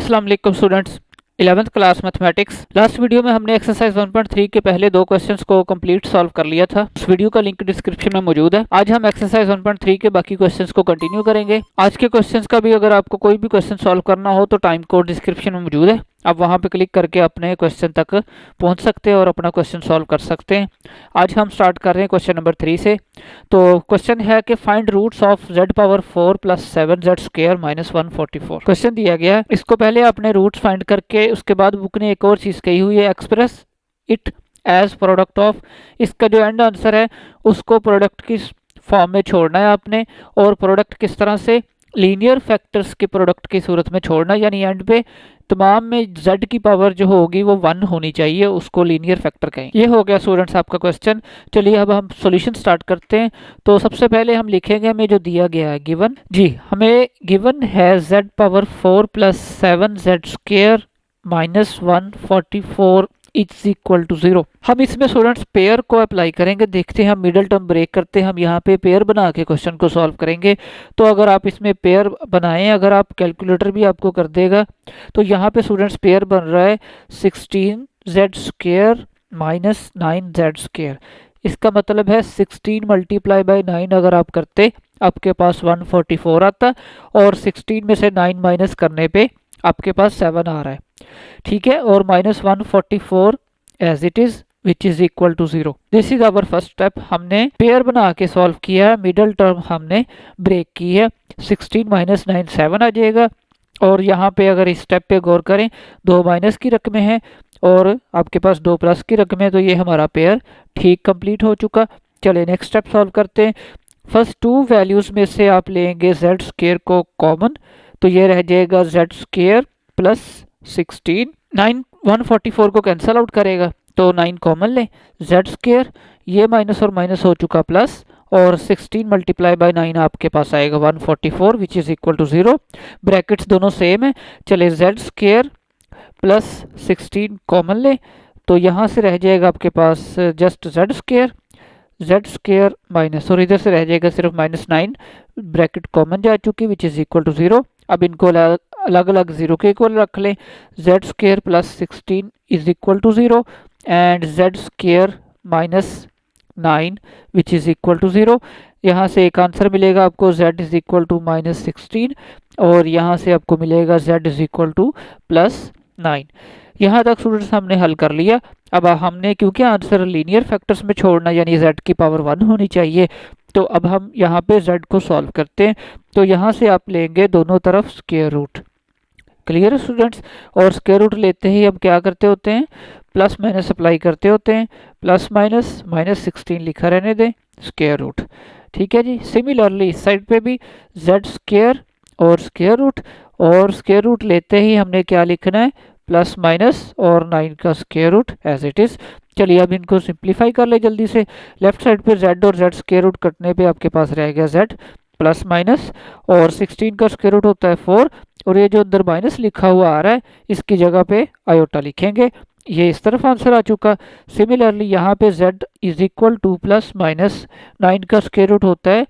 अस्सलाम वालेकुम students. 11th class mathematics last video में हमने एक्सरसाइज 1.3 के पहले दो क्वेश्चंस को कंप्लीट सॉल्व कर लिया था। उस वीडियो का लिंक डिस्क्रिप्शन में मौजूद है। आज हम एक्सरसाइज 1.3 के बाकी क्वेश्चंस को कंटिन्यू करेंगे। आज के क्वेश्चंस का भी अगर आपको कोई भी क्वेश्चन सॉल्व करना हो तो टाइम कोड डिस्क्रिप्शन में मौजूद है, आप वहां पे क्लिक करके अपने क्वेश्चन तक पहुंच सकते हैं और अपना क्वेश्चन सॉल्व कर सकते हैं। आज हम स्टार्ट कर रहे हैं क्वेश्चन नंबर 3 से। तो क्वेश्चन है कि find roots of z power 4 plus 7z square minus 144। Question दिया गया है, इसको पहले आपने रूट्स फाइंड करके उसके बाद बुक ने एक और चीज कही हुई है, express it as product of. इसका जो एंड आंसर है उसको प्रोडक्ट की फॉर्म में छोड़ना है आपने, और प्रोडक्ट किस तरह से, लीनियर फैक्टर्स के प्रोडक्ट की सूरत में छोड़ना, यानी एंड पे तमाम में z की पावर जो होगी वो 1 होनी चाहिए, उसको लीनियर फैक्टर कहें। ये हो गया स्टूडेंट्स आपका क्वेश्चन। चलिए अब हम सॉल्यूशन स्टार्ट करते हैं। तो सबसे पहले हम लिखेंगे हमें जो दिया गया है गिवन, जी हमें गिवन है z power 4 plus 7z square minus 144 is equal to 0। हम इसमें स्टूडेंट्स पेयर को अप्लाई करेंगे। देखते हैं, हम मिडल टर्म ब्रेक करते हैं, हम यहाँ पे पेयर बना के क्वेश्चन को सॉल्व करेंगे। तो अगर आप इसमें पेयर बनाएं, अगर आप कैलकुलेटर भी आपको कर देगा, तो यहाँ पे स्टूडेंट्स पेयर बन रहा है 16z square minus 9z square. इसका मतलब है 16 मल्टीप्लाई बाई 9 अगर आप करते आपके पास 144 आता, और 16 में से 9 माइनस करने पे आपके पास 7 आ रहा है, ठीक है, और minus 144 as it is which is equal to 0। This is our first step. हमने पेयर बना के सॉल्व किया है, मिडल टर्म हमने ब्रेक की है, 16 माइनस 9 7 आ जाएगा। और यहाँ पे अगर इस स्टेप पे गौर करें, 2 माइनस की रकमें हैं और आपके पास 2 प्लस की रकमें, तो ये हमारा पेयर ठीक कंप्लीट हो चुका। चलिए नेक्स्ट स्टेप सॉल्व करते हैं। फर्स्ट टू वैल्यूज में से आप लेंगे z स्क्वायर को कॉमन, तो ये रह जाएगा z स्क्वायर प्लस 16। 9 144 को कैंसल आउट करेगा तो 9 कॉमन लें, z स्क्वायर ये माइनस और माइनस हो चुका प्लस, और 16 मल्टीप्लाई बाय 9 आपके पास आएगा 144 which is equal to 0। Brackets दोनों सेम है। चले z स्क्वायर प्लस 16 कॉमन लें, तो यहाँ से रह जाएगा आपके पास जस्ट z स्क्वायर माइनस, और इधर से रह जाएगा सिर्फ माइनस 9, ब्रैकेट कॉमन जा चुकी विच इज इक्वल टू 0। अब इनको अलग अलग 0 के इक्वल रख लें, z square plus 16 is equal to 0 and z square minus 9 which is equal to 0। यहाँ से एक आंसर मिलेगा आपको, z is equal to minus 16, और यहाँ से आपको मिलेगा z is equal to plus 9। यहाँ तक स्टूडेंट्स हमने हल कर लिया। अब हमने, क्योंकि आंसर लीनियर फैक्टर्स में छोड़ना यानी z की पावर 1 होनी चाहिए, तो अब हम यहाँ पे z को सॉल्व करते हैं। तो यहाँ से आप लेंगे दोनों तरफ स्क्वायर रूट। क्लियर है स्टूडेंट्स? और स्क्वायर रूट लेते ही हम क्या करते होते हैं, प्लस माइनस अप्लाई करते होते हैं। प्लस माइनस माइनस 16 लिखा रहने दें, स्क्वायर रूट, ठीक है जी। सिमिलरली इस साइड पे भी z स्क्वायर और स्क्वायर रूट, और स्क्वायर रूट लेते ही हमने क्या लिखना है, प्लस माइनस और 9 का square root as it is. चलिए अब इनको सिंप्लीफाई कर ले जल्दी से। लेफ्ट साइड पे z और z स्क्वायर रूट कटने पे आपके पास रह गया z प्लस माइनस, और 16 का स्क्वायर रूट होता है 4, और ये जो अंदर माइनस लिखा हुआ आ रहा है इसकी जगह पे आयोटा लिखेंगे। ये इस तरफ आंसर आ चुका। सिमिलरली यहाँ पे z is equal to plus minus 9 का स्क्वायर रूट होता है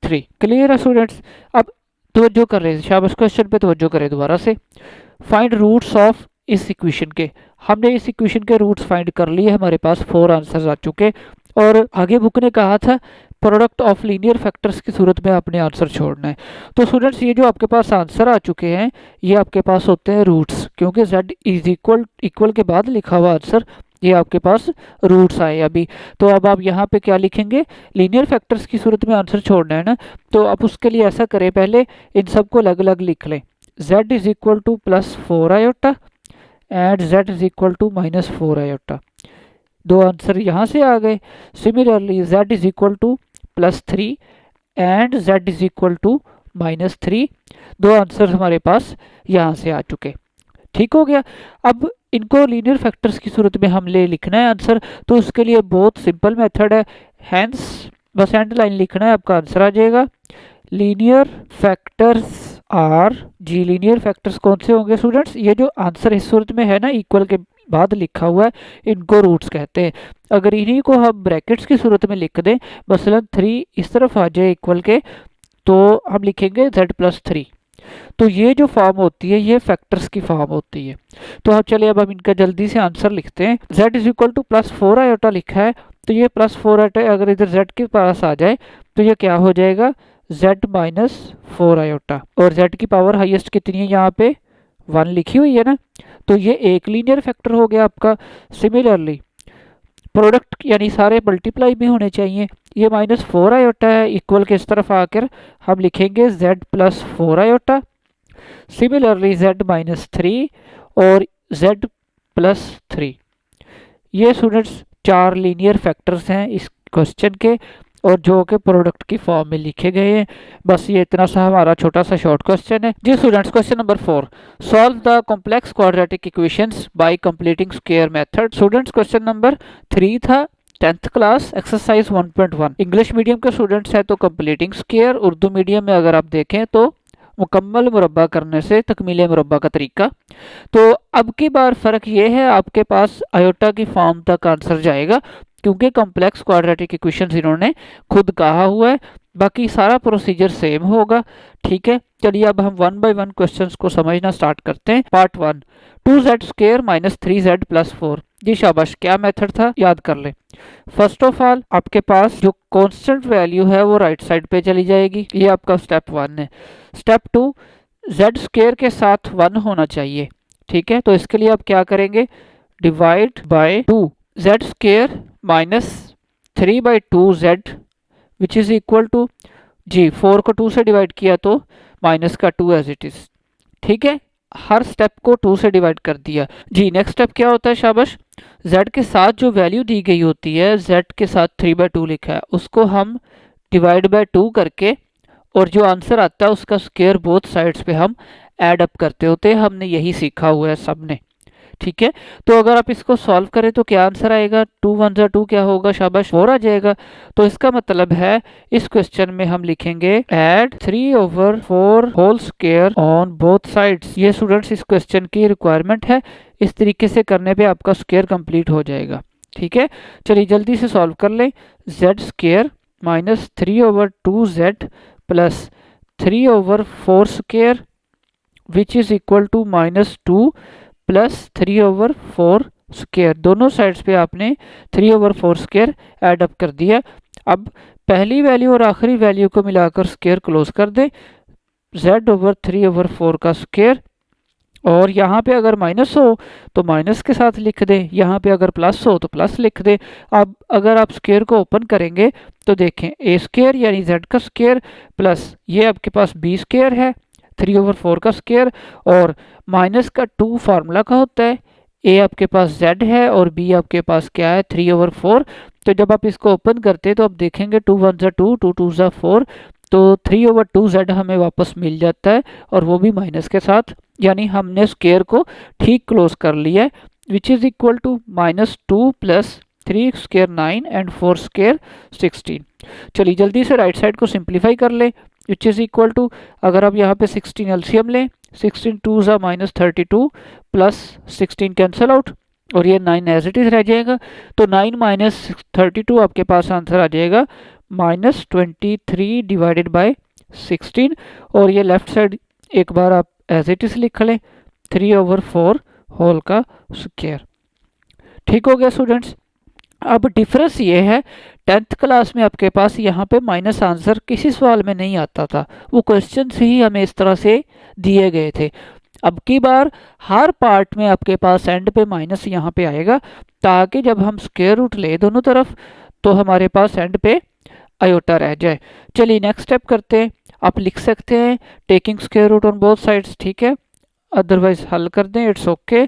3। क्लियर है स्टूडेंट्स? अब तवज्जो कर रहे हैं, शाबाश, क्वेश्चन पे तवज्जो करें दोबारा से। फाइंड रूट्स ऑफ इस इक्वेशन के, हमने इस इक्वेशन के रूट्स फाइंड कर लिए, हमारे पास 4 आंसर्स आ चुके। और आगे बुक ने कहा था प्रोडक्ट ऑफ लीनियर फैक्टर्स की सूरत में आपने आंसर छोड़ना है। तो स्टूडेंट्स ये जो आपके पास आंसर आ चुके हैं ये आपके पास होते हैं रूट्स, क्योंकि z इज इक्वल के बाद लिखा हुआ आंसर ये आपके पास रूट्स आए अभी। तो अब आप यहाँ पे क्या लिखेंगे, लीनियर फैक्टर्स की सूरत में आंसर छोड़ना है ना, तो अब उसके लिए ऐसा करें, पहले इन सबको अलग अलग लिख लें। z is equal to plus 4 iota and z is equal to minus 4 iota. दो आंसर यहाँ से आ गए। Similarly z is equal to plus 3 and z is equal to minus 3। दो आंसर हमारे पास यहाँ से आ चुके। ठीक हो गया। अब इनको लीनियर फैक्टर्स की सूरत में हमने लिखना है आंसर, तो उसके लिए बहुत सिंपल मेथड है। हैंस बस एंड लाइन लिखना है, आपका आंसर आ जाएगा। Linear factors R G, linear factors कौन से होंगे स्टूडेंट्स, ये जो आंसर इस सूरत में है ना इक्वल के बाद लिखा हुआ है, इनको रूट्स कहते हैं। अगर इन्हीं को हम ब्रैकेट्स की सूरत में लिख दें, मसलन 3 इस तरफ आ जाए इक्वल के, तो हम लिखेंगे z प्लस 3। तो ये जो फॉर्म होती है ये फैक्टर्स की फॉर्म होती है। तो अब चलिए अब हम इनका जल्दी से आंसर लिखते हैं। z is equal to plus 4 iota लिखा है, तो ये प्लस 4 आयोटा अगर इधर z के पास आ जाए तो ये क्या हो जाएगा, z माइनस 4 आयोटा। और z की पावर हाईएस्ट कितनी है, यहाँ पे 1 लिखी हुई है ना, तो ये एक लीनियर फैक्टर हो गया आपका। सिमिलरली प्रोडक्ट यानी सारे मल्टीप्लाई भी होने चाहिए। ये माइनस 4 आयोटा है, इक्वल के इस तरफ आकर हम लिखेंगे z plus 4 iota. Similarly z minus 3 और z प्लस 3। ये स्टूडेंट्स 4 लीनियर फैक्टर्स हैं इस क्वेश्चन के, और जो कि प्रोडक्ट की फॉर्म में लिखे गए हैं। बस ये इतना सा हमारा छोटा सा शॉर्ट क्वेश्चन है जी students. Question number 4, solve the complex quadratic equations by completing square method. Students question number 3 था, 10th class exercise 1.1। English medium के स्टूडेंट्स हैं तो कंप्लीटिंग स्क्वायर, उर्दू मीडियम में अगर आप देखें तो मुकम्मल मुरब्बा करने से तकमील मुरब्बा का तरीका। तो अब की बार फ़र्क ये है, आपके पास आयोटा की फॉर्म तक आंसर जाएगा, क्योंकि कॉम्प्लेक्स क्वाड्रेटिक इक्वेशंस इन्होंने खुद कहा हुआ है। बाकी सारा प्रोसीजर सेम होगा, ठीक है। चलिए अब हम 1 बाय 1 क्वेश्चंस को समझना स्टार्ट करते हैं। Part 1, 2z square minus 3z plus 4। जी शाबाश, क्या मेथड था याद कर लें। फर्स्ट ऑफ ऑल आपके पास जो कांस्टेंट वैल्यू है वो राइट साइड पे चली जाएगी, ये आपका स्टेप 1 है। स्टेप 2, z स्क्वायर के साथ 1 होना चाहिए, ठीक है। तो इसके लिए आप क्या करेंगे, divide by 2, z square minus 3/2z which is equal to, जी 4 को 2 से डिवाइड किया तो माइनस का 2 एज इट इज, ठीक है। हर स्टेप को 2 से डिवाइड कर दिया। जी नेक्स्ट स्टेप क्या होता है, शाबाश, z के साथ जो वैल्यू दी गई होती है, z के साथ 3/2 लिखा है, उसको हम डिवाइड बाय 2 करके और जो आंसर आता है उसका स्क्वायर बोथ साइड्स पे हम ऐड अप करते होते हैं। हमने यही सीखा हुआ है सबने, ठीक है। तो अगर आप इसको सॉल्व करें तो क्या आंसर आएगा, 2 1 2 क्या होगा, शाबाश 4 आ जाएगा। तो इसका मतलब है इस क्वेश्चन में हम लिखेंगे add 3/4 whole square on both sides. ये स्टूडेंट्स इस क्वेश्चन की रिक्वायरमेंट है, इस तरीके से करने पे आपका स्क्वायर कंप्लीट हो जाएगा, ठीक है। चलिए जल्दी से सॉल्व कर लें। z square minus 3/2z plus 3/4 square which is equal to minus 2 plus 3/4 square. दोनों साइड्स पे आपने 3/4 स्क्वायर ऐड अप कर दिया। अब पहली वैल्यू और आखिरी वैल्यू को मिलाकर स्क्वायर क्लोज कर दें, z/3/4 का स्क्वायर। और यहाँ पे अगर माइनस हो तो माइनस के साथ लिख दें, यहाँ पे अगर प्लस हो तो प्लस लिख दें। अब अगर आप स्क्वायर को ओपन करेंगे तो देखें a स्क्वायर यानी z का स्क्वायर प्लस ये आपके पास b स्क्वायर है 3/4 का स्क्वायर, और माइनस का 2 फार्मूला का होता है, a आपके पास z है और b आपके पास क्या है 3/4। तो जब आप इसको ओपन करते हैं तो आप देखेंगे 2 1 2 2 2 4, तो 3/2z हमें वापस मिल जाता है, और वो भी माइनस के साथ, यानी हमने स्क्वायर को ठीक क्लोज कर लिया है। Which is equal to minus 2 plus 3 square 9 and 4 square 16। चलिए जल्दी से राइट साइड को सिंप्लीफाई कर ले, विच इज इक्वल टू, अगर आप यहाँ पे 16 एलसीएम लें, 16 2 ज़ा माइनस 32 प्लस 16 कैंसिल आउट, और ये 9 एज इट इज रह जाएगा। तो 9 माइनस 32 आपके पास आंसर आ जाएगा माइनस 23 डिवाइडेड बाय 16, और ये लेफ्ट साइड एक बार आप एज इट इज लिख लें 3/4 होल का स्क्वायर। ठीक हो गया स्टूडेंट्स। अब डिफरेंस ये है, 10th क्लास में आपके पास यहाँ पे माइनस आंसर किसी सवाल में नहीं आता था, वो क्वेश्चन ही हमें इस तरह से दिए गए थे। अब की बार हर पार्ट में आपके पास एंड पे माइनस यहाँ पे आएगा, ताकि जब हम स्क्वायर रूट ले दोनों तरफ तो हमारे पास एंड पे आयोटा रह जाए। चलिए नेक्स्ट स्टेप करते हैं। आप लिख सकते हैं taking square root on both sides, ठीक है, अदरवाइज हल कर दें, इट्स ओके।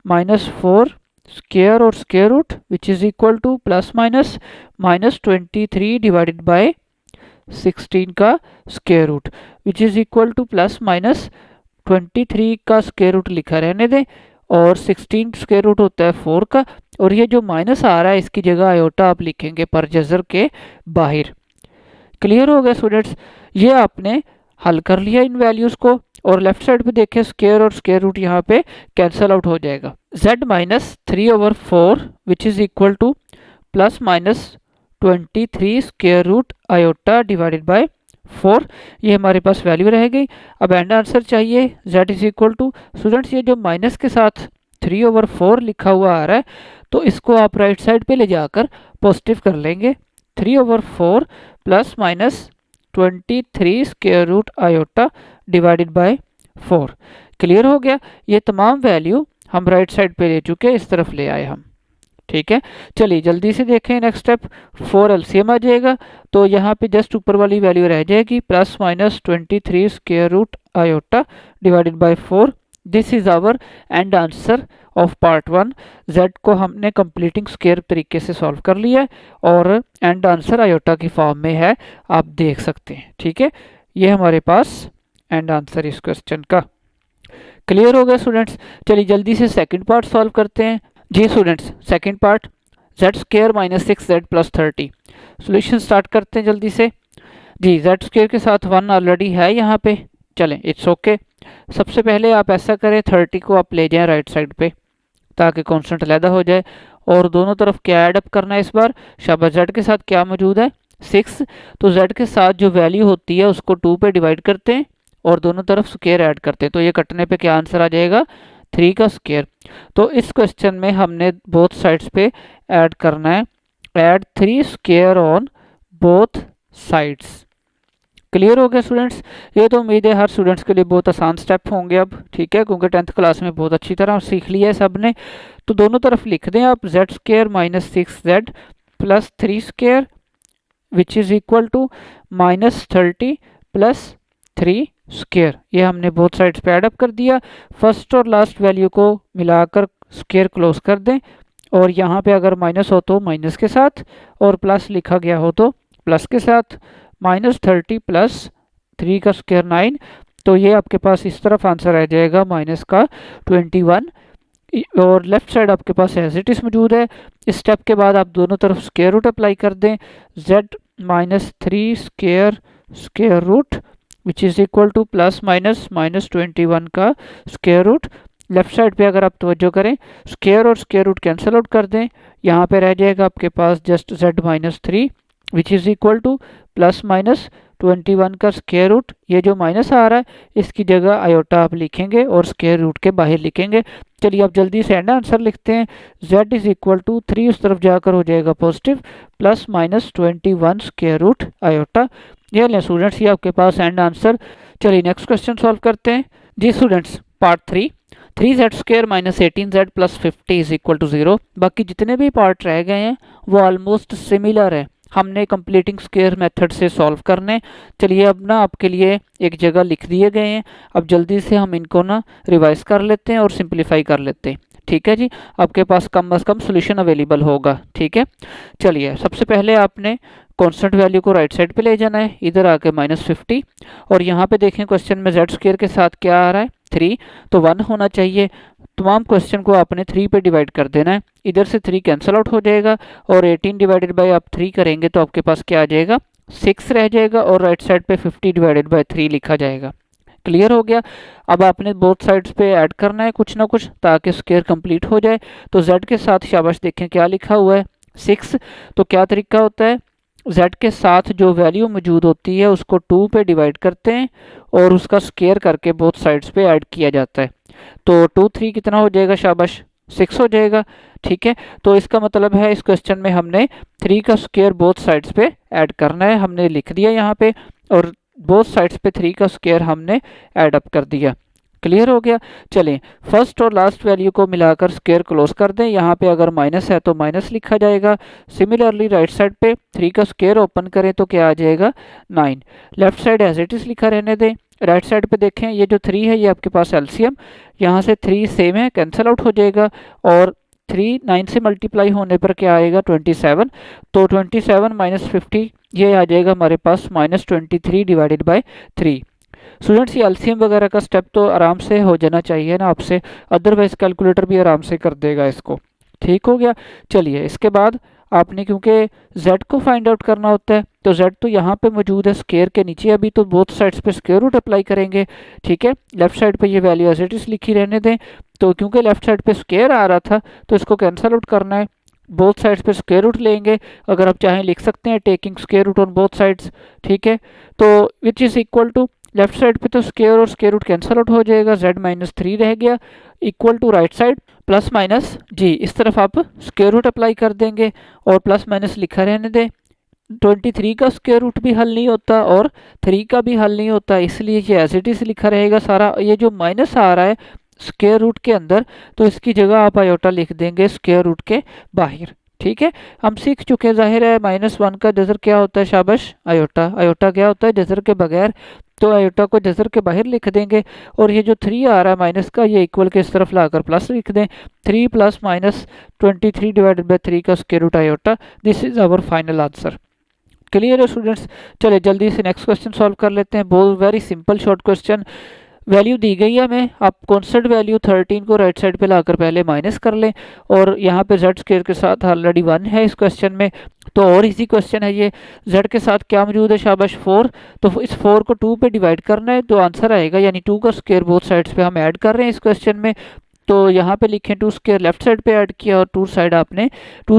-4 स्क्वायर और square root which is equal to plus minus -23 divided by 16 का square root which is equal to plus minus 23 का स्क्वायर रूट लिखा रहने दें, और 16 स्क्वायर रूट होता है 4 का, और ये जो माइनस आ रहा है इसकी जगह आयोटा आप लिखेंगे पर जजर के बाहर। क्लियर हो गया स्टूडेंट्स। ये आपने हल कर लिया इन वैल्यूज को, और लेफ्ट साइड पे देखें स्क्वायर और स्क्वायर रूट यहाँ पे कैंसिल आउट हो जाएगा। z minus 3/4 which is equal to plus minus 23 square root iota divided by 4, ये हमारे पास वैल्यू रह गई। अब एंड आंसर चाहिए z is equal to, students ये जो माइनस के साथ 3/4 लिखा हुआ आ रहा है, तो इसको आप राइट साइड पे ले जाकर पॉजिटिव कर लेंगे। 3/4 plus minus 23 square root iota divided by 4। Clear हो गया। ये तमाम वैल्यू हम राइट साइड पे ले चुके, इस तरफ ले आए हम। ठीक है, चलिए जल्दी से देखें नेक्स्ट स्टेप। 4 एलसीएम आ जाएगा, तो यहाँ पे जस्ट ऊपर वाली वैल्यू रह जाएगी plus minus 23 square root iota divided by 4। This is our end answer of part 1। z को हमने कंप्लीटिंग स्क्वायर तरीके से सॉल्व कर लिया है और एंड आंसर आयोटा की फॉर्म में है, आप देख सकते हैं। ठीक है, ये हमारे पास एंड आंसर इस क्वेश्चन का। क्लियर हो गया स्टूडेंट्स। चलिए जल्दी से सेकंड पार्ट सॉल्व करते हैं। जी students, second part z square minus 6z plus 30। Solution start करते हैं जल्दी से। जी z स्क्वायर के साथ 1 ऑलरेडी है यहाँ पे, चलें इट्स ओके। सबसे पहले आप ऐसा करें, 30 को आप ले जाएं राइट साइड पे ताकि कांस्टेंट अलहदा हो जाए, और दोनों तरफ क्या ऐड अप करना है इस बार। शाबाश, z के साथ क्या मौजूद है 6, तो z के साथ जो वैल्यू होती है उसको 2 पे डिवाइड करते हैं और दोनों तरफ स्क्वायर ऐड करते हैं, तो ये कटने पे क्या आंसर आ जाएगा 3 का स्क्वायर। तो इस क्वेश्चन में हमने बोथ साइड्स पे ऐड करना है, add 3 square on both sides. Clear हो गया स्टूडेंट्स। ये तो उम्मीद है हर स्टूडेंट्स के लिए बहुत आसान स्टेप होंगे अब, ठीक है, क्योंकि 10th क्लास में बहुत अच्छी तरह सीख लिया है सब ने। तो दोनों तरफ लिख दें आप z square minus 6z plus 3 square which is equal to minus 30 plus 3 square. ये हमने बोथ साइड्स पे ऐड अप कर दिया। फर्स्ट और लास्ट वैल्यू को मिलाकर स्क्वायर क्लोज कर दें, और यहाँ पे अगर माइनस हो तो माइनस के साथ, और प्लस लिखा गया हो तो प्लस के साथ। माइनस 30 प्लस 3 का स्क्वायर 9, तो ये आपके पास इस तरफ आंसर आ जाएगा माइनस का 21, और लेफ्ट साइड आपके पास एज इट इज मौजूद है। इस स्टेप के बाद आप दोनों तरफ स्क्वायर रूट अप्लाई कर दें, z minus 3 square root which is equal to plus minus minus 21 का स्क्वायर रूट। लेफ्ट साइड पे अगर आप तवज्जो करें, स्क्वायर और स्क्वायर रूट कैंसिल आउट कर दें, यहाँ पे रह जाएगा आपके पास just z minus 3 which is equal to plus minus 21 का स्क्वायर रूट। ये जो माइनस आ रहा है इसकी जगह आयोटा आप लिखेंगे और स्क्वायर रूट के बाहर लिखेंगे। चलिए आप जल्दी से एंड आंसर लिखते हैं। z इज इक्वल टू 3 उस तरफ जाकर हो जाएगा positive, plus minus 21 square root iota. ये लें स्टूडेंट्स, ये आपके पास एंड आंसर। चलिए नेक्स्ट क्वेश्चन सॉल्व करते हैं। जी students, part 3, 3z square minus 18z plus 50 is equal to 0। बाकी जितने भी पार्ट रह गए हैं वो ऑलमोस्ट सिमिलर है, हमने कंप्लीटिंग स्क्वायर मेथड से सॉल्व करने। चलिए अब ना आपके लिए एक जगह लिख दिए गए हैं, अब जल्दी से हम इनको ना रिवाइज कर लेते हैं और सिंपलीफाई कर लेते हैं। ठीक है जी, आपके पास कम से कम सोल्यूशन अवेलेबल होगा। ठीक है, चलिए सबसे पहले आपने कांस्टेंट वैल्यू को राइट साइड पे ले जाना है, इधर आके माइनस 50, और यहाँ पे देखें क्वेश्चन में z स्क्वायर के साथ क्या आ रहा है 3, तो 1 होना चाहिए। तमाम क्वेश्चन को आपने 3 पे डिवाइड कर देना है, इधर से 3 कैंसिल आउट हो जाएगा, और 18 डिवाइडेड बाय आप 3 करेंगे तो आपके पास क्या आ जाएगा 6 रह जाएगा, और राइट साइड पे 50 डिवाइडेड बाय 3 लिखा जाएगा। क्लियर हो गया। अब आपने बोथ साइड्स पे ऐड करना है कुछ ना कुछ ताकि स्क्वायर कंप्लीट हो जाए। तो z के साथ शाबाश देखें क्या लिखा हुआ है 6, तो क्या तरीका होता है, z के साथ जो वैल्यू मौजूद होती है उसको 2 पे डिवाइड करते हैं और उसका स्क्वायर करके बोथ साइड्स पे ऐड किया जाता है। तो 2 3 कितना हो जाएगा, शाबाश 6 हो जाएगा। ठीक है, तो इसका मतलब है इस क्वेश्चन में हमने 3 का स्क्वायर बोथ साइड्स पे ऐड करना है, हमने लिख दिया यहाँ पे, और बोथ साइड्स पे 3 का स्क्वायर हमने ऐड अप कर दिया। क्लियर हो गया। चलें फर्स्ट और लास्ट वैल्यू को मिलाकर स्क्वायर क्लोज कर दें, यहाँ पे अगर माइनस है तो माइनस लिखा जाएगा। सिमिलरली राइट साइड पे 3 का स्क्वायर ओपन करें तो क्या आ जाएगा 9। Left side as it is लिखा रहने दें। राइट साइड पे देखें ये जो 3 है ये आपके पास एलसीएम, यहाँ से 3 सेम है कैंसिल आउट हो जाएगा, और 3 9 से मल्टीप्लाई होने पर क्या आएगा 27, तो 27 माइनस 50 ये आ जाएगा हमारे पास माइनस 23 डिवाइडेड बाय 3। स्टूडेंट्स ये एलसीएम वगैरह का स्टेप तो आराम से हो जाना चाहिए ना आपसे, अदरवाइज कैलकुलेटर भी आराम से कर देगा इसको। ठीक हो गया। चलिए इसके बाद आपने क्योंकि z को फाइंड आउट करना होता है, तो z तो यहाँ पे मौजूद है स्क्वायर के नीचे, अभी तो बोथ साइड्स पे स्क्वायर रूट अप्लाई करेंगे। ठीक है, लेफ्ट साइड पे ये वैल्यू एज इट इज लिखी रहने दें। तो क्योंकि लेफ्ट साइड पे स्क्वायर आ रहा था तो इसको कैंसिल आउट करना है, बोथ साइड्स पे स्क्वायर रूट लेंगे, अगर आप चाहें लिख सकते हैं taking square root on both sides, ठीक है। तो which is equal to, left side पे तो स्क्वायर और स्क्वायर रूट कैंसिल आउट हो जाएगा, z-3 रह गया, equal to right side plus minus जी, इस तरफ आप स्क्वायर रूट अप्लाई कर देंगे और प्लस माइनस लिखा रहने दें। 23 का स्क्वायर रूट भी हल नहीं होता और 3 का भी हल नहीं होता, इसलिए ये एज इट इज लिखा रहेगा सारा। ये जो माइनस आ रहा है स्क्वायर रूट के अंदर, तो इसकी जगह आप आयोटा लिख देंगे स्क्वायर रूट के बाहर, ठीक है। हम सीख चुके हैं, जाहिर है -1 का जजर क्या होता है, शाबाश आयोटा। आयोटा क्या होता है, जजर के बगैर, तो आयोटा को जजर के बाहर लिख देंगे। और ये जो 3 आ रहा है माइनस का, ये इक्वल के इस तरफ लाकर प्लस लिख दें, 3 प्लस माइनस 23 डिवाइडेड बाई 3 का square root iota. This is our final answer. Clear है स्टूडेंट्स। चलिए जल्दी से नेक्स्ट क्वेश्चन सॉल्व कर लेते हैं। बहुत very simple short question. Value दी गई है हमें, आप कॉन्स्टेंट वैल्यू 13 को राइट साइड पे लाकर पहले माइनस कर लें, और यहाँ पे z स्क्वायर के साथ ऑलरेडी 1 है इस क्वेश्चन में, तो और इजी क्वेश्चन है ये। z के साथ क्या मौजूद है, शाबाश 4, तो इस 4 को 2 पे डिवाइड करना है, तो आंसर आएगा, यानी 2 का स्क्वायर बोथ साइड्स पे हम ऐड कर रहे हैं इस क्वेश्चन में। तो यहाँ पे लिखें 2 स्क्वायर लेफ्ट साइड पे ऐड किया और 2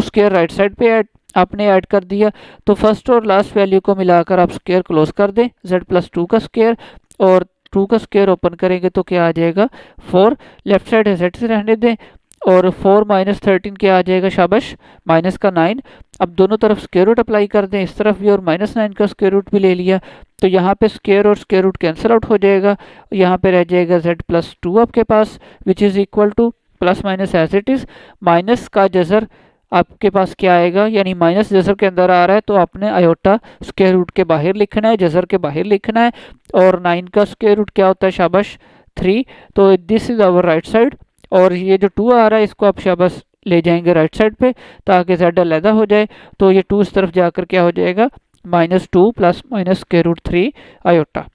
स्क्वायर राइट साइड पे आपने ऐड कर दिया। तो फर्स्ट और लास्ट वैल्यू को मिलाकर आप स्क्वायर क्लोज कर दें, z+2 का स्क्वायर, और 2 का स्क्वायर ओपन करेंगे तो क्या आ जाएगा 4, लेफ्ट साइड z से रहने दें, और 4 माइनस 13 क्या आ जाएगा, शाबाश माइनस का 9। अब दोनों तरफ स्क्वायर रूट अप्लाई कर दें, इस तरफ भी, और -9 का स्क्वायर रूट भी ले लिया, तो यहाँ पे स्क्वायर और स्क्वायर रूट कैंसिल आउट हो जाएगा, यहाँ पे रह जाएगा z+2 आपके पास, which is equal to plus minus as it is, minus का जजर आपके पास क्या आएगा, यानी माइनस जजर के अंदर आ रहा है तो आपने आयोटा स्क्वायर रूट के बाहर लिखना है, जजर के बाहर लिखना है, और 9 का स्क्वायर रूट क्या होता है, शाबाश 3। तो this is our right side, और ये जो 2 आ रहा है इसको आप शाबाश ले जाएंगे राइट साइड पे ताकि z अलहदा हो जाए, तो ये 2 इस तरफ जाकर क्या हो जाएगा -2 plus minus square root 3 iota.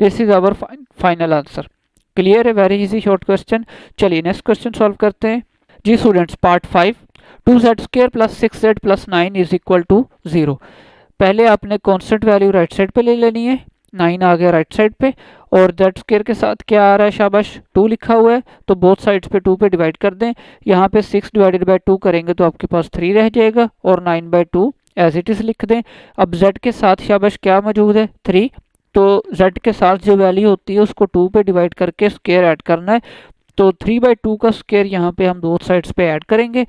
This is our final answer. Clear है, वेरी इजी शॉर्ट क्वेश्चन। चलिए नेक्स्ट क्वेश्चन सॉल्व करते हैं जी students. Part 5, 2z square plus 6z plus 9 is equal to 0। पहले आपने कांस्टेंट वैल्यू राइट साइड पे ले लेनी है, 9 आ गया राइट साइड पे, और z स्क्वायर के साथ क्या आ रहा है, शाबाश 2 लिखा हुआ है, तो बोथ साइड्स पे 2 पे डिवाइड कर दें। यहाँ पे 6 डिवाइडेड बाई 2 करेंगे तो आपके पास 3 रह जाएगा, और 9/2 एज इट इज लिख दें। अब z के साथ शाबाश क्या मौजूद है, 3, तो z के साथ जो वैल्यू होती है उसको 2 पे डिवाइड करके स्क्वायर ऐड करना है, तो 3/2 का स्क्वायर यहाँ पे हम बोथ साइड्स पे ऐड करेंगे,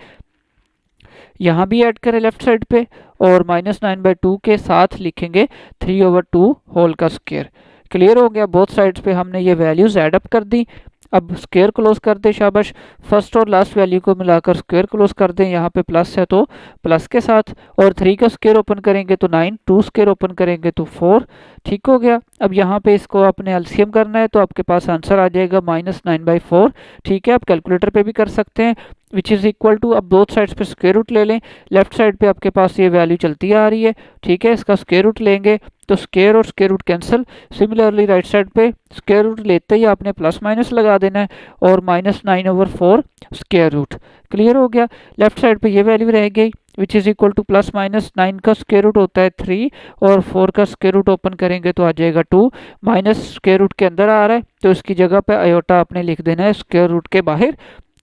यहाँ भी ऐड करें लेफ्ट साइड पे, और -9/2 के साथ लिखेंगे 3/2 होल का स्क्वायर। क्लियर हो गया, बोथ साइड्स पे हमने ये वैल्यूज ऐड अप कर दी। अब स्क्वायर क्लोज कर दे, शाबाश फर्स्ट और लास्ट वैल्यू को मिलाकर स्क्वायर क्लोज कर दें, यहाँ पे प्लस है तो प्लस के साथ, और 3 का स्क्वायर ओपन करेंगे तो 9, 2 स्क्वायर ओपन करेंगे तो 4, ठीक हो गया। अब यहाँ पे इसको आपने एलसीएम करना है, तो आपके पास आंसर आ जाएगा -9/4, ठीक है। आप कैलकुलेटर पे भी कर सकते हैं, विच इज़ इक्वल टू, अब बोथ साइड्स पे स्क्वायर रूट ले लें, लेफ्ट साइड पे आपके पास ये वैल्यू चलती आ रही है, ठीक है, इसका स्क्वायर रूट लेंगे तो स्क्वायर और square root cancel. Similarly right side पे स्क्वायर रूट लेते ही आपने प्लस माइनस लगा देना है, और -9/4 स्क्वायर रूट। क्लियर हो गया, लेफ्ट साइड पे ये वैल्यू रह गई, विच is equal to plus minus 9 का स्क्वायर रूट होता है 3, और 4 का स्क्वायर रूट ओपन करेंगे तो आ जाएगा 2, माइनस स्क्वायर रूट के अंदर आ रहा है तो इसकी जगह पे आयोटा आपने लिख देना है स्क्वायर रूट के बाहर।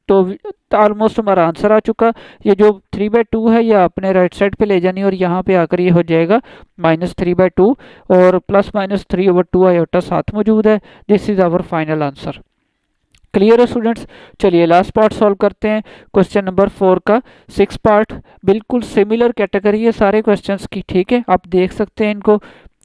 तो ऑलमोस्ट हमारा आंसर आ चुका। ये जो 3/2 है ये आपने राइट साइड पे ले जानी, और यहाँ पे आकर ये हो जाएगा -3/2, और प्लस माइनस 3/2 आयोटा साथ मौजूद है। This is our final answer. Clear है स्टूडेंट्स। चलिए लास्ट पार्ट सॉल्व करते हैं, क्वेश्चन नंबर 4 का 6 पार्ट। बिल्कुल सिमिलर कैटेगरी है सारे क्वेश्चंस की, ठीक है, आप देख सकते हैं इनको।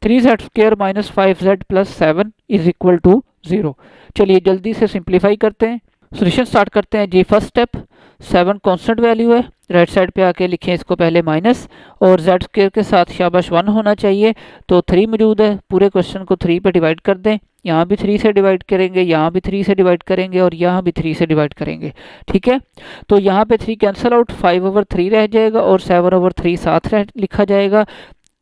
3z square minus 5z plus 7 is equal to 0। चलिए जल्दी से सिंप्लीफाई करते हैं, सोल्यूशन स्टार्ट करते हैं जी। फर्स्ट स्टेप, 7 कांस्टेंट वैल्यू है, राइट साइड पे आके लिखें इसको पहले माइनस, और z स्क्वायर के साथ शाबाश 1 होना चाहिए, तो 3 मौजूद है, पूरे क्वेश्चन को 3 पे डिवाइड कर दें, यहाँ भी 3 से डिवाइड करेंगे, यहाँ भी 3 से डिवाइड करेंगे, और यहाँ भी 3 से डिवाइड करेंगे, ठीक है। तो यहाँ पे 3 कैंसिल आउट, 5/3 रह जाएगा, और 7/3 साथ लिखा जाएगा।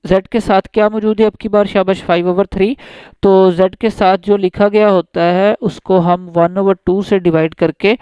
z के साथ क्या मौजूद है अब की बार, शाबाश 5/3, तो z के साथ जो लिखा गया होता है उसको हम 1/2 से डिवाइड करके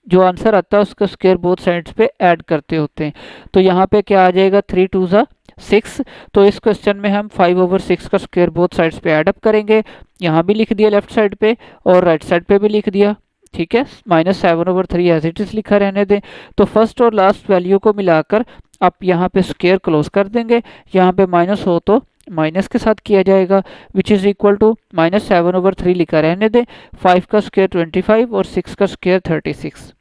जो आंसर आता है उसका स्क्वायर बोथ साइड्स पे ऐड करते होते हैं। तो यहाँ पे क्या आ जाएगा, 3 2 6। तो इस क्वेश्चन में हम 5/6 का स्क्वायर बोथ साइड्स पे ऐड अप करेंगे, यहाँ भी लिख दिया लेफ्ट साइड पे और राइट साइड पे भी लिख दिया। ठीक है, -7/3 एज इट इज लिखा रहने दें। तो फर्स्ट और लास्ट वैल्यू को मिलाकर आप यहाँ पे स्क्वायर क्लोज कर देंगे, यहाँ पे माइनस हो तो माइनस के साथ किया जाएगा, विच इज इक्वल टू -7/3 लिखा रहने दें। 5 का स्क्वायर 25 और 6 का स्क्वायर 36।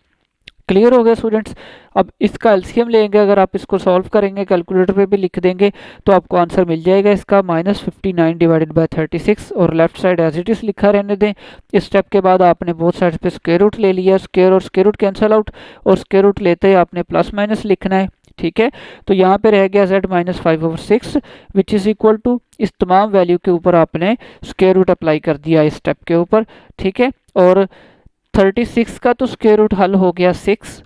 क्लियर हो गया स्टूडेंट्स। अब इसका एलसीएम लेंगे, अगर आप इसको सॉल्व करेंगे कैलकुलेटर पे भी लिख देंगे तो आपको आंसर मिल जाएगा इसका -59 डिवाइडेड बाय 36, और left side as it is लिखा रहने दें। इस स्टेप के बाद आपने बोथ साइड पे स्क्वायर रूट ले लिया, स्क्वायर और स्क्वायर रूट कैंसिल आउट, और स्क्वायर रूट लेते ही आपने प्लस माइनस लिखना है, ठीक है। तो यहाँ पे रह गया z -5/6 which is equal to, इस तमाम वैल्यू के ऊपर आपने स्क्वायर रूट अप्लाई कर दिया इस स्टेप के ऊपर, ठीक है। और 36 का तो स्क्वायर रूट हल हो गया 6,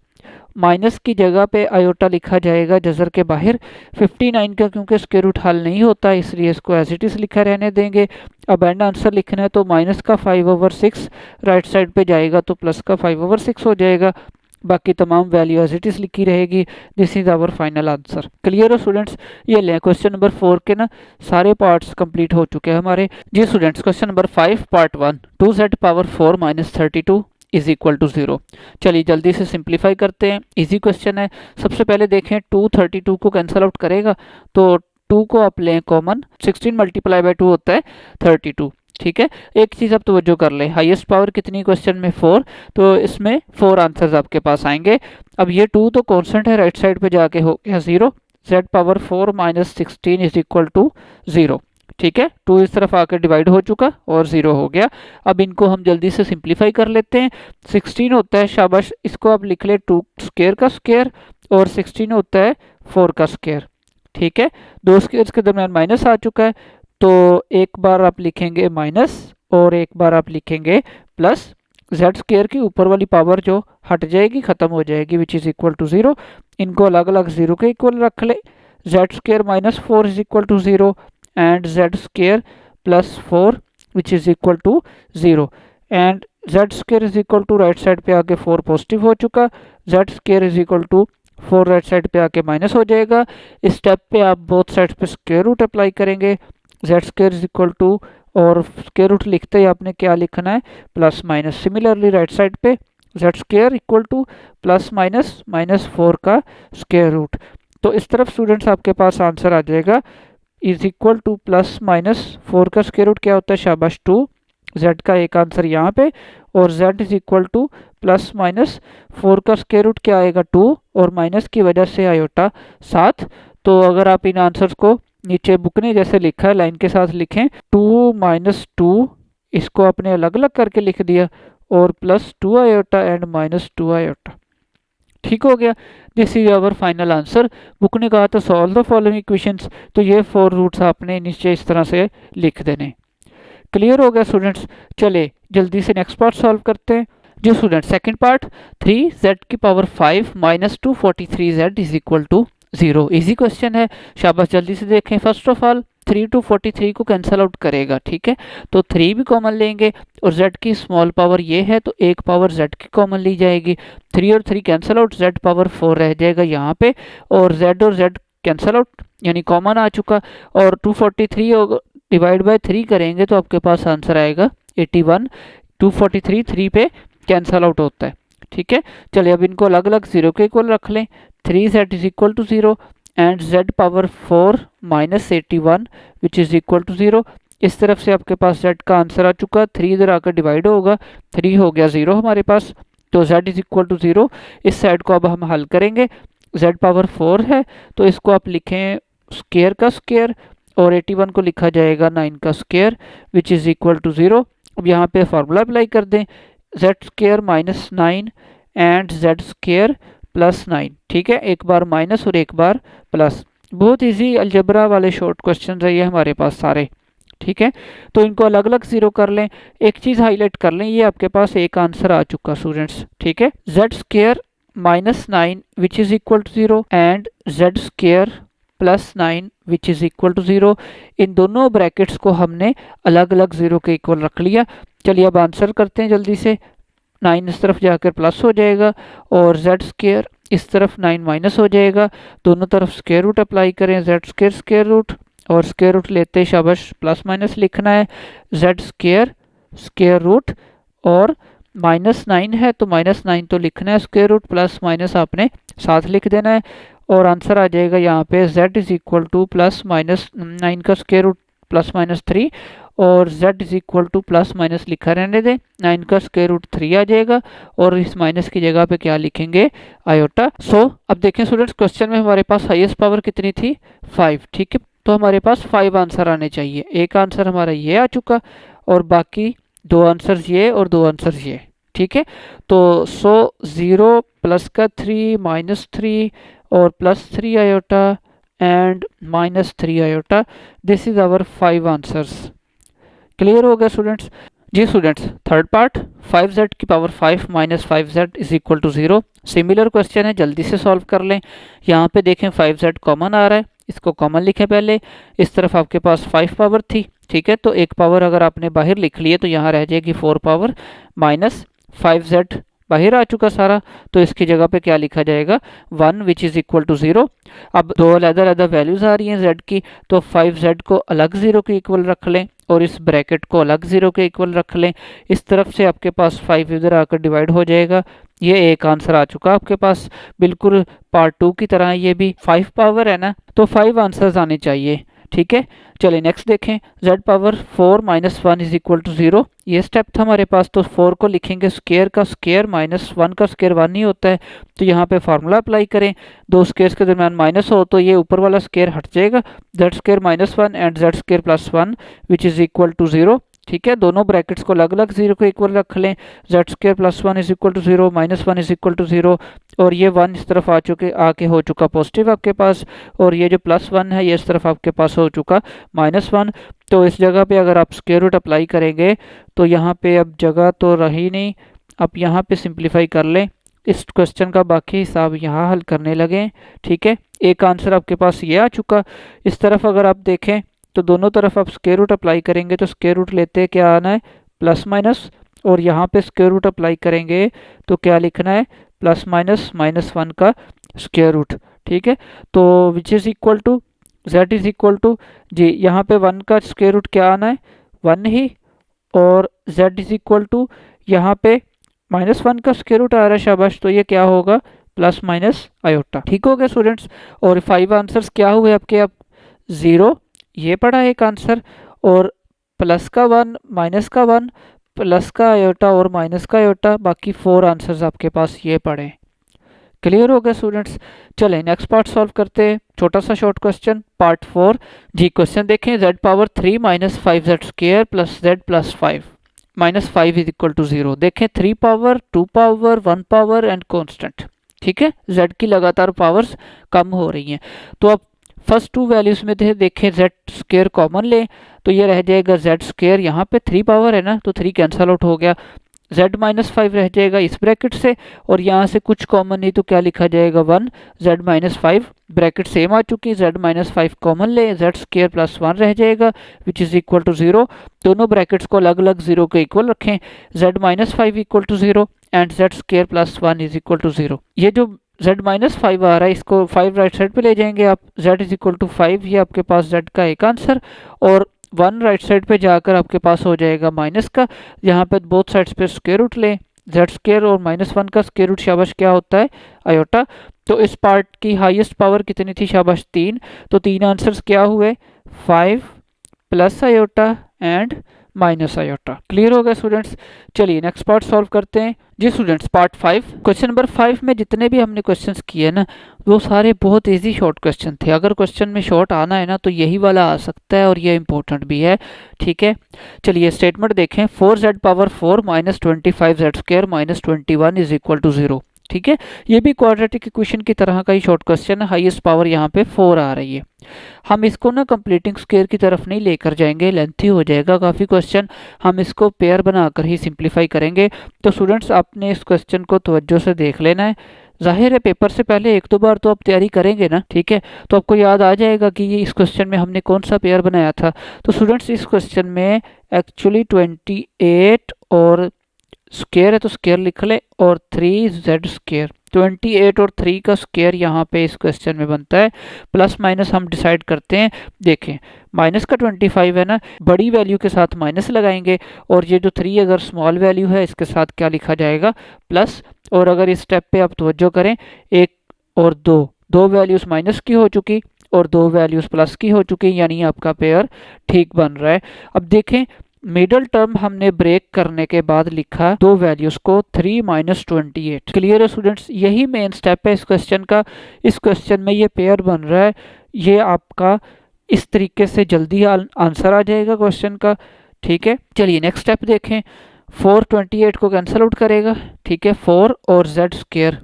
माइनस की जगह पे आयोटा लिखा जाएगा जजर के बाहर। 59 का क्योंकि स्क्वायर रूट हल नहीं होता इसलिए इसको एज इट इज लिखा रहने देंगे। अब एंड आंसर लिखना है तो माइनस का 5/6 राइट साइड पे जाएगा तो प्लस का 5/6 हो जाएगा, बाकी तमाम वैल्यू एज इट इज लिखी रहेगी। This is our final answer. Clear हो स्टूडेंट्स। ये लें क्वेश्चन नंबर 4 के ना सारे पार्ट्स कंप्लीट हो चुके हैं हमारे। जी students, question number 5 part 1, 2z⁴ -32 is equal to 0। चलिए जल्दी से सिंप्लीफाई करते हैं, इजी क्वेश्चन है। सबसे पहले देखें 2 32 को कैंसिल आउट करेगा तो 2 को आप लें कॉमन, 16 मल्टीप्लाई बाय 2 होता है 32, ठीक है। एक चीज़ आप तवज्जो कर लें, हाईएस्ट पावर कितनी क्वेश्चन में 4, तो इसमें 4 आंसर्स आपके पास आएंगे। अब ये 2 तो कांस्टेंट है, राइट साइड पे जाके हो गया 0, z⁴ -16 इज इक्वल टू 0, ठीक है। 2 इस तरफ आकर डिवाइड हो चुका और 0 हो गया। अब इनको हम जल्दी से सिंप्लीफाई कर लेते हैं। 16 होता है, शाबाश, इसको आप लिख ले 2 स्क्वायर का स्क्वायर, और 16 होता है 4 का स्क्वायर, ठीक है। दो स्क्वायर्स के दरमियान माइनस आ चुका है तो एक बार आप लिखेंगे माइनस और एक बार आप लिखेंगे प्लस। z स्क्वायर की ऊपर वाली पावर जो हट जाएगी, खत्म हो जाएगी, विच इज इक्वल टू 0। इनको अलग अलग 0 के इक्वल रख ले। z² -4 is equal to 0 and z² plus 4 which is equal to 0, and z² is equal to right side पे आके 4 पॉजिटिव हो चुका, z² is equal to 4 right side पे आके माइनस हो जाएगा। इस स्टेप पे आप बोथ साइड पे स्क्वायर रूट अप्लाई करेंगे, z² is equal to, और स्क्वायर रूट लिखते ही आपने क्या लिखना है, plus minus. Similarly right side पे z² equal to plus minus -4 का स्क्वायर रूट। तो इस तरफ स्टूडेंट्स आपके पास आंसर आ जाएगा इज इक्वल टू +-4 का स्क्वायर रूट क्या होता है, शाबाश 2, z का एक आंसर यहाँ पे, और z इज इक्वल टू +-4 का स्क्वायर रूट क्या आएगा 2, और माइनस की वजह से आयोटा 7। तो अगर आप इन आंसर्स को नीचे बुक ने जैसे लिखा है लाइन के साथ लिखें, 2 - 2 इसको आपने अलग अलग करके लिख दिया, और +2 आयोटा एंड -2 आयोटा, ठीक हो गया। This is our final answer. Book ने कहा था सॉल्व द फॉलोइंग इक्वेशंस, तो ये 4 रूट्स आपने नीचे इस तरह से लिख देने। क्लियर हो गया स्टूडेंट्स। चले जल्दी से नेक्स्ट पार्ट सॉल्व करते हैं। जो student second part 3z⁵ -243z is equal to 0। Easy question है, शाबाश, जल्दी से देखें। फर्स्ट ऑफ ऑल 3 to 43 को कैंसिल आउट करेगा, ठीक है। तो 3 भी कॉमन लेंगे, और z की स्मॉल पावर ये है तो एक पावर z की कॉमन ली जाएगी। 3 और 3 कैंसिल आउट, z⁴ रह जाएगा यहाँ पे, और z कैंसिल आउट यानी कॉमन आ चुका। और 243 डिवाइड बाय 3 करेंगे तो आपके पास आंसर आएगा 81। 243 3 पे कैंसिल आउट होता है, ठीक है। चलिए अब इनको अलग अलग 0 के इक्वल रख लें। 3z is equal to 0 and z⁴ -81 which is equal to 0। इस तरफ से आपके पास z का आंसर आ चुका, 3 इधर आकर डिवाइड होगा, 3 हो गया 0 हमारे पास, तो z इज इक्वल टू 0। इस साइड को अब हम हल करेंगे, z⁴ है तो इसको आप लिखें स्क्वायर का स्क्वायर, और 81 को लिखा जाएगा 9 का square which is equal to 0। अब यहाँ पे फार्मूला अप्लाई कर दें, z² -9 एंड z² +9, ठीक है। एक बार माइनस और एक बार प्लस। बहुत इजी अलजबरा वाले शॉर्ट क्वेश्चन है ये हमारे पास सारे, ठीक है। तो इनको अलग अलग 0 कर लें। एक चीज़ हाईलाइट कर लें, ये आपके पास एक आंसर आ चुका स्टूडेंट्स, ठीक है। z² -9 which is equal to 0 and z² +9 which is equal to 0। इन दोनों ब्रैकेट्स को हमने अलग अलग 0 के इक्वल रख लिया। चलिए अब आंसर करते हैं जल्दी से। 9 इस तरफ जाकर प्लस हो जाएगा, और z² इस तरफ 9 माइनस हो जाएगा। दोनों तरफ स्क्वायर रूट अप्लाई करें, z² स्क्वायर रूट, और स्क्वायर रूट लेते शाबाश प्लस माइनस लिखना है, z² स्क्वायर रूट और -9 है तो -9 तो लिखना है, स्क्वायर रूट प्लस माइनस आपने साथ लिख देना है और आंसर आ जाएगा यहाँ पे z is equal to plus minus 9 का स्क्वायर रूट प्लस माइनस 3 और z is equal to plus minus लिखा रहने दें, 9 का स्क्वायर रूट 3 आ जाएगा और इस माइनस की जगह पे क्या लिखेंगे, आयोटा। सो अब देखें स्टूडेंट्स, क्वेश्चन में हमारे पास हाईएस्ट पावर कितनी थी, 5, ठीक है। तो हमारे पास 5 आंसर आने चाहिए। एक आंसर हमारा ये आ चुका और बाकी 2 आंसर्स ये और 2 आंसर्स ये, ठीक है। तो 0 प्लस का 3 -3 और +3 iota and -3 iota, this is our 5 answers. Clear हो गया स्टूडेंट्स? जी स्टूडेंट्स, थर्ड पार्ट 5z की power 5 - 5z is equal to 0। Similar question है, जल्दी से सॉल्व कर लें। यहाँ पे देखें 5z कॉमन आ रहा है, इसको कॉमन लिखें पहले। इस तरफ आपके पास 5 पावर थी, ठीक है। तो एक पावर अगर आपने बाहर लिख ली है तो यहाँ रह जाएगी 4 पावर माइनस 5z बाहर आ चुका सारा, तो इसकी जगह पे क्या लिखा जाएगा, 1 विच इज इक्वल टू 0। अब दो अलग-अलग वैल्यूज आ रही हैं z की, तो 5z को अलग 0 के इक्वल रख लें और इस ब्रैकेट को अलग 0 के इक्वल रख लें। इस तरफ से आपके पास 5 इधर आकर डिवाइड हो जाएगा। ये एक आंसर आ चुका आपके पास, बिल्कुल पार्ट 2 की तरह। ये भी 5 पावर है ना, तो 5 आंसर्स आने चाहिए, ठीक है। चलिए नेक्स्ट देखें, z power 4 - 1 is equal to 0। ये स्टेप था हमारे पास। तो 4 को लिखेंगे स्क्वायर का स्क्वायर माइनस 1 का स्क्वायर 1 ही होता है, तो यहाँ पे फार्मूला अप्लाई करें। दो स्क्वायर्स के दरमियान माइनस हो तो ये ऊपर वाला स्क्वायर हट जाएगा, z square -1 and z square +1 which is equal to 0, ठीक है। दोनों ब्रैकेट्स को अलग अलग 0 के इक्वल रख लें। z square +1 is equal to 0, -1 is equal to 0 और ये 1 इस तरफ आके हो चुका पॉजिटिव आपके पास, और ये जो +1 है ये इस तरफ आपके पास हो चुका -1। तो इस जगह पे अगर आप स्क्वायर रूट अप्लाई करेंगे तो यहाँ पे अब जगह तो रही नहीं, आप यहाँ पे सिंप्लीफाई कर लें। इस क्वेश्चन का बाकी हिसाब यहाँ हल करने लगे, ठीक है। एक आंसर आपके पास ये आ चुका। इस तरफ अगर आप देखें तो दोनों तरफ आप स्क्वायर रूट अप्लाई करेंगे तो स्क्वायर रूट लेते क्या आना है, प्लस माइनस, और यहाँ पे स्क्वायर रूट अप्लाई करेंगे तो क्या लिखना है, प्लस माइनस -1 का स्क्वायर रूट, ठीक है। तो which is equal to z is equal to, जी यहाँ पे 1 का स्क्वायर रूट क्या आना है, 1 ही, और z इज इक्वल टू यहाँ पे -1 का स्क्वायर रूट आ रहा है, शाबाश। तो ये क्या होगा, प्लस माइनस आयोटा, ठीक हो गया स्टूडेंट्स। और 5 आंसर्स क्या हुए आपके, अब 0 ये पड़ा एक आंसर, और प्लस का 1 माइनस का 1 प्लस का आयोटा और माइनस का आयोटा, बाकी 4 आंसर्स आपके पास ये पड़े। क्लियर हो गया स्टूडेंट्स? चलें नेक्स्ट पार्ट सॉल्व करते हैं, छोटा सा शॉर्ट क्वेश्चन पार्ट 4। जी क्वेश्चन देखें, z power 3 - 5z square plus z plus 5 -5 is equal to 0। देखें 3 power 2 power 1 power and constant, ठीक है। z की लगातार पावर्स कम हो रही हैं। तो अब फर्स्ट 2 वैल्यूज में देखें z स्क्वायर कॉमन लें तो ये रह जाएगा z स्क्वायर, यहाँ पे 3 पावर है ना तो 3 कैंसल आउट हो गया, z -5 रह जाएगा इस ब्रैकेट से, और यहाँ से कुछ कॉमन नहीं तो क्या लिखा जाएगा, 1 z -5, ब्रैकेट सेम आ चुकी, z -5 कॉमन ले, z स्क्वायर +1 रह जाएगा विच इज इक्वल टू 0। दोनों ब्रैकेट्स को अलग अलग 0 के इक्वल रखें, z -5 equal to 0 and z square +1 is equal to 0। ये जो z -5 आ रहा है इसको 5 राइट साइड पे ले जाएंगे आप, z इज इक्वल टू 5, ये आपके पास z का एक आंसर, और 1 राइट साइड पे जाकर आपके पास हो जाएगा माइनस का, यहाँ पे बोथ साइड्स पे स्क्वायर रूट लें, z स्क्वायर और -1 का स्क्वायर रूट, शाबाश क्या होता है, आयोटा। तो इस पार्ट की हाईएस्ट पावर कितनी थी, शाबाश 3। तो 3 आंसर्स क्या हुए, 5 plus iota and minus iota. Clear हो गया स्टूडेंट्स? चलिए नेक्स्ट पार्ट सॉल्व करते हैं। जी स्टूडेंट्स, पार्ट 5, क्वेश्चन नंबर 5 में जितने भी हमने क्वेश्चंस किए ना वो सारे बहुत इजी शॉर्ट क्वेश्चन थे। अगर क्वेश्चन में शॉर्ट आना है ना तो यही वाला आ सकता है और ये इंपॉर्टेंट भी है, ठीक है। चलिए स्टेटमेंट देखें, 4z power 4 - 25z square -21 is equal to 0, ठीक है। ये भी क्वाड्रेटिक इक्वेशन की तरह का ही शॉर्ट क्वेश्चन है, हाईएस्ट पावर यहाँ पे 4 आ रही है। हम इसको ना कंप्लीटिंग स्क्वायर की तरफ नहीं लेकर जाएंगे, लेंथी हो जाएगा काफ़ी क्वेश्चन, हम इसको पेयर बनाकर ही सिंप्लीफाई करेंगे। तो स्टूडेंट्स आपने इस क्वेश्चन को तवज्जो से देख लेना है, जाहिर है पेपर से पहले 1-2 बार तो आप तैयारी करेंगे ना, ठीक है। तो आपको याद आ जाएगा कि ये इस क्वेश्चन में हमने कौन सा पेयर बनाया था। तो स्टूडेंट्स इस क्वेश्चन में एक्चुअली 28 और स्क्वायर है तो स्क्वायर लिख ले, और 3z स्क्वायर, 28 और 3 का स्क्वायर यहाँ पे इस क्वेश्चन में बनता है। प्लस माइनस हम डिसाइड करते हैं। देखें माइनस का 25 है ना, बड़ी वैल्यू के साथ माइनस लगाएंगे और ये जो 3 अगर स्मॉल वैल्यू है इसके साथ क्या लिखा जाएगा, प्लस। और अगर इस स्टेप पे आप तवज्जो करें, एक और दो वैल्यूज माइनस की हो चुकी और 2 वैल्यूज प्लस की हो चुकी, यानी आपका पेयर ठीक बन रहा है। अब देखें मिडल टर्म हमने ब्रेक करने के बाद लिखा 2 वैल्यूज को 3 माइनस 28। क्लियर है स्टूडेंट्स, यही मेन स्टेप है इस क्वेश्चन का। इस क्वेश्चन में ये पेयर बन रहा है, ये आपका इस तरीके से जल्दी आंसर आ जाएगा क्वेश्चन का। ठीक है, चलिए नेक्स्ट स्टेप देखें। 4 28 को कैंसिल आउट करेगा। ठीक है, 4 और जेड स्क्वायर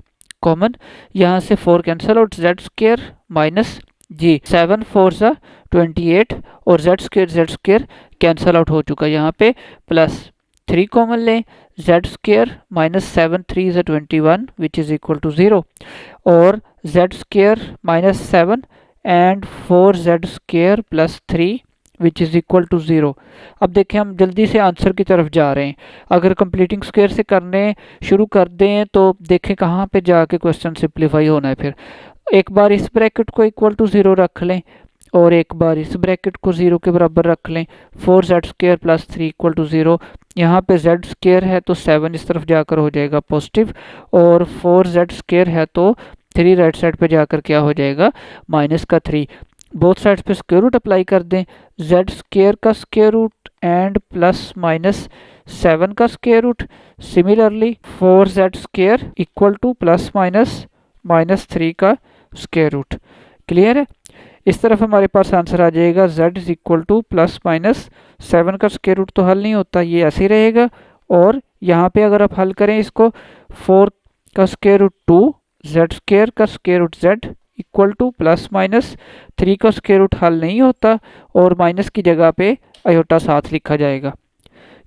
कॉमन, यहाँ से 4 cancel out, z square minus जी 7 4 सा 28 और जेड स्क्वायर कैंसिल आउट हो चुका है यहाँ पे, प्लस 3 कॉमन लें, जेड स्क्वायर माइनस 7 3 सा 21 विच इज इक्वल टू 0 और z square minus 7 and 4 z square plus 3 which is equal to 0। अब देखें हम जल्दी से आंसर की तरफ जा रहे हैं। अगर कंप्लीटिंग स्क्वायर से करने शुरू कर दें तो देखें कहाँ पे जाके क्वेश्चन सिंप्लीफाई होना है। फिर एक बार इस ब्रैकेट को इक्वल टू 0 रख लें और एक बार इस ब्रैकेट को 0 के बराबर रख लें। 4 z square plus 3 equal to 0। यहाँ पे जेड स्क्वायर है तो 7 इस तरफ जाकर हो जाएगा पॉजिटिव और 4 जेड स्क्वायर है तो 3 राइट साइड पे जाकर क्या हो जाएगा, माइनस का 3। बोथ साइड्स पे स्क्वायर रूट अप्लाई कर दें। जेड स्क्वायर का square root and plus minus 7 का square root. Similarly 4 z square equal to plus minus 3 का स्क्वायर रूट। क्लियर है, इस तरफ हमारे पास आंसर आ जाएगा z is equal to plus minus 7 का स्क्वायर रूट तो हल नहीं होता, ये ऐसे ही रहेगा। और यहाँ पे अगर आप हल करें इसको, 4 का स्क्वायर रूट 2, जेड स्क्वायर का square root z equal to plus minus 3 का स्क्वायर रूट हल नहीं होता और माइनस की जगह पे आयोटा साथ लिखा जाएगा।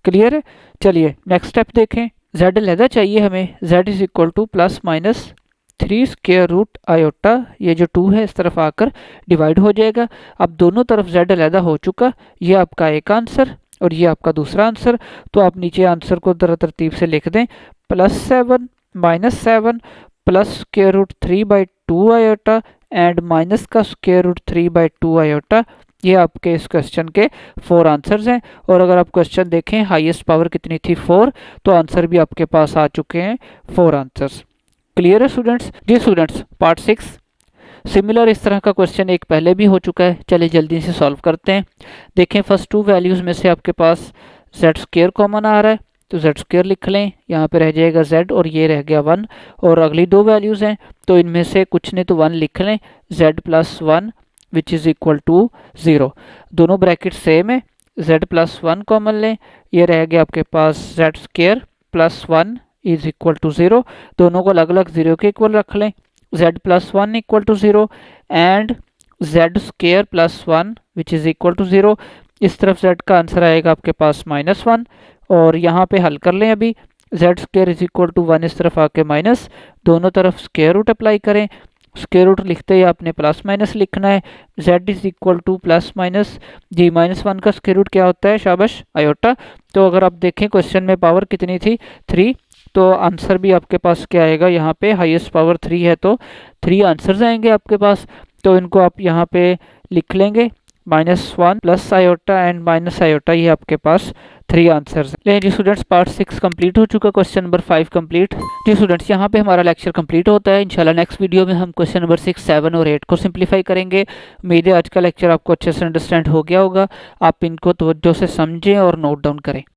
क्लियर है, चलिए नेक्स्ट स्टेप देखें। z अलहदा चाहिए हमें, z is equal to plus minus 3 square root iota, ये जो 2 है इस तरफ आकर डिवाइड हो जाएगा। अब दोनों तरफ z अलहदा हो चुका, ये आपका एक आंसर और ये आपका दूसरा आंसर। तो आप नीचे आंसर को तरतीब से लिख दें, plus 7 minus 7 plus square root 3/2 iota and minus का स्क्वायर रूट 3/2 आयोटा। ये आपके इस क्वेश्चन के 4 आंसर्स हैं। और अगर आप क्वेश्चन देखें हाईएस्ट पावर कितनी थी 4, तो आंसर भी आपके पास आ चुके हैं 4 आंसर्स। क्लियर है स्टूडेंट्स? जी स्टूडेंट्स, पार्ट 6 सिमिलर इस तरह का क्वेश्चन एक पहले भी हो चुका है, चलिए जल्दी से सॉल्व करते हैं। देखें फर्स्ट 2 वैल्यूज़ में से आपके पास जेड स्क्वायर कॉमन आ रहा है तो जेड स्क्वायर लिख लें, यहाँ पे रह जाएगा z और ये रह गया 1। और अगली 2 वैल्यूज़ हैं तो इनमें से कुछ ने तो 1 लिख लें, z plus 1 which is equal to 0। दोनों ब्रैकेट सेम है, z प्लस 1 कॉमन लें, ये रह गया आपके पास z square plus 1 is equal to 0। दोनों को अलग अलग 0 के इक्वल रख लें, z plus 1 equal to 0 and z square plus 1 which is equal to 0। इस तरफ z का आंसर आएगा आपके पास -1 और यहाँ पे हल कर लें। अभी z square is equal to 1 इस तरफ आके माइनस, दोनों तरफ स्क्वायर रूट अप्लाई करें। स्क्वायर रूट लिखते ही आपने प्लस माइनस लिखना है, z is equal to plus minus जी -1 का स्क्वायर रूट क्या होता है, शाबाश, आयोटा। तो अगर आप देखें क्वेश्चन में पावर कितनी थी 3, तो आंसर भी आपके पास क्या आएगा, यहाँ पे हाईएस्ट पावर 3 है तो 3 आंसर्स आएंगे आपके पास। तो इनको आप यहाँ पे लिख लेंगे, -1 plus iota and minus iota, ये आपके पास 3 आंसर्स हैं। जी स्टूडेंट्स, पार्ट 6 कंप्लीट हो चुका, क्वेश्चन नंबर 5 कंप्लीट। जी स्टूडेंट्स, यहाँ पे हमारा लेक्चर कंप्लीट होता है। इंशाल्लाह नेक्स्ट वीडियो में हम क्वेश्चन नंबर 6, 7 और 8 को सिंप्लीफाई करेंगे। उम्मीद है आज का लेक्चर आपको अच्छे से अंडरस्टैंड हो गया होगा। आप इनको तवज्जो से समझें और नोट डाउन करें।